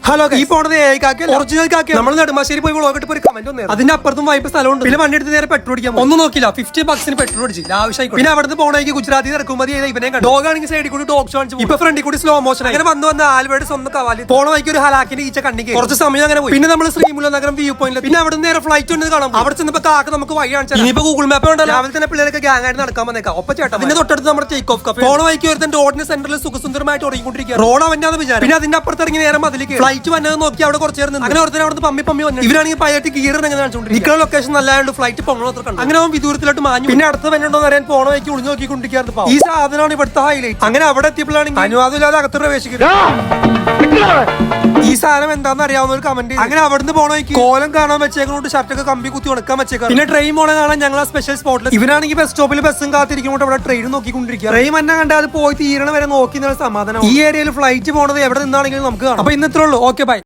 Hello, ഈ പോണത് original കാക്കി നമ്മൾ നെടുമ്പാശ്ശേരി പോയി വ്ളോഗ് ഇട്ട് ഒരു കമന്റ് വന്നു. അതിന്റെ അപ്പുറത്തും വായ്പ സ്ഥലമുണ്ട്. പിന്നെ വണ്ടി എടുത്ത് നേരെ പെട്രോൾ അടിക്കാൻ ഒന്നും നോക്കില്ല. 50 bucksന് പെട്രോൾ അടിച്ചു ആവശ്യമായി. പിന്നെ അവിടുന്ന് പോണെങ്കിൽ ഗുജറാത്തി ഇറക്കുമതി ഇവനെ കണ്ടു. ഡോഗ് ആണെങ്കിൽ സൈഡിൽ കൂടി ഡോഗ് ഷോ കാണിച്ചു. ഇപ്പൊ ഫ്രണ്ടിൽ കൂടി സ്ലോ മോഷൻ. അങ്ങനെ വന്ന് ആലുവയുടെ സ്വന്തം കവാലി പോണ വഴിക്ക് ഒരു ഹലാക്കിന്റെ ഈച്ച കണ്ണിക്ക് കുറച്ച് സമയം അങ്ങനെ പോയി. പിന്നെ നമ്മൾ ശ്രീമുല നഗരം വ്യൂ പോയിന്റ്. പിന്നെ അവിടെ നേരെ ഫ്ലൈറ്റ് ഉണ്ട് കാണാം. അവിടെ ചെന്നപ്പോ കാക്ക നമുക്ക് വഴി കാണിച്ചു. ഇനിയിപ്പോ ഗൂഗിൾ മാപ്പ് ഉണ്ടല്ലോ. രാവിലെ തന്നെ പിള്ളേരൊക്കെ ഗ്യാങ് ആയിട്ട് നടക്കാൻ വന്നേക്കാം. ഒപ്പം ചേട്ടാ അതിന്റെ തൊട്ടടുത്ത് നമ്മുടെ ടേക്ക് ഓഫ് കപ്പ്. പോണ വഴിക്ക് ഒരുത്തൻ റോഡിന്റെ സെന്ററിൽ സുഖസുന്ദരമായിട്ട് ഉറങ്ങിക്കൊണ്ടിരിക്കുക. റോഡ് അവന്റെ വിചാരം. പിന്നെ അതിന്റെ അപ്പുറത്ത് ഇറങ്ങി നേരം അതിലേക്ക് ഫ്ലൈറ്റ് വന്നത് നോക്കി അവിടെ കുറച്ച് നേരം അങ്ങനെ ഒരുത്തൻ അവിടെ പമ്മി വന്നു. ഇവരാണെങ്കിൽ പയ്യായിട്ട് ഗിയർ കാണിച്ചുകൊണ്ടിരിക്കുക. ലൊക്കേഷൻ നല്ലതായിട്ട് ഫ്ലൈറ്റ് പൊങ്ങണോ കണ്ടു. അങ്ങനെ അവൻ വിദൂരത്തിലോട്ട് മാഞ്ഞു. പിന്നെ അടുത്ത് വന്നിട്ടുണ്ടോ അറിയാൻ പോണ വഴിക്ക് ഒളിഞ്ഞു നോക്കിക്കൊണ്ടിരിക്കുക. ഈ സാധനമാണ് ഇവിടുത്തെ ഹൈലൈറ്റ്. അങ്ങനെ അവിടെ എത്തിയപ്പോഴാണെങ്കിൽ അനുവാദമില്ലാതെ അകത്ത് പ്രവേശിക്കുന്നത്. ഈ സാധനം എന്താണെന്ന് അറിയാവുന്ന ഒരു കമന്റ്. അങ്ങനെ അവിടുന്ന് പോണ വഴിക്ക് കോലം കാണാൻ വെച്ചേക്കൊണ്ട് ഷർട്ടൊക്കെ കമ്പി കുത്തി ഉണക്കാൻ വെച്ചേക്കാം. പിന്നെ ട്രെയിൻ പോണ കാണാൻ ഞങ്ങൾ സ്പെഷ്യൽ സ്പോട്ടിൽ. ഇവരാണെങ്കിൽ ബസ് സ്റ്റോപ്പിൽ ബസ്സും കാത്തിരിക്കുമ്പോൾ അവിടെ ട്രെയിൻ നോക്കിക്കൊണ്ടിരിക്കുക. ട്രെയിൻ എന്നെ കണ്ടാൽ അത് പോയി തീരണ വരെ നോക്കി സമാധാനം. ഈ ഏരിയയിൽ ഫ്ലൈറ്റ് പോണത് എവിടെ നിന്നാണെങ്കിലും നമുക്ക് കാണാം. അപ്പൊ ഇന്നത്രേ ഉള്ളൂ. Okay, by.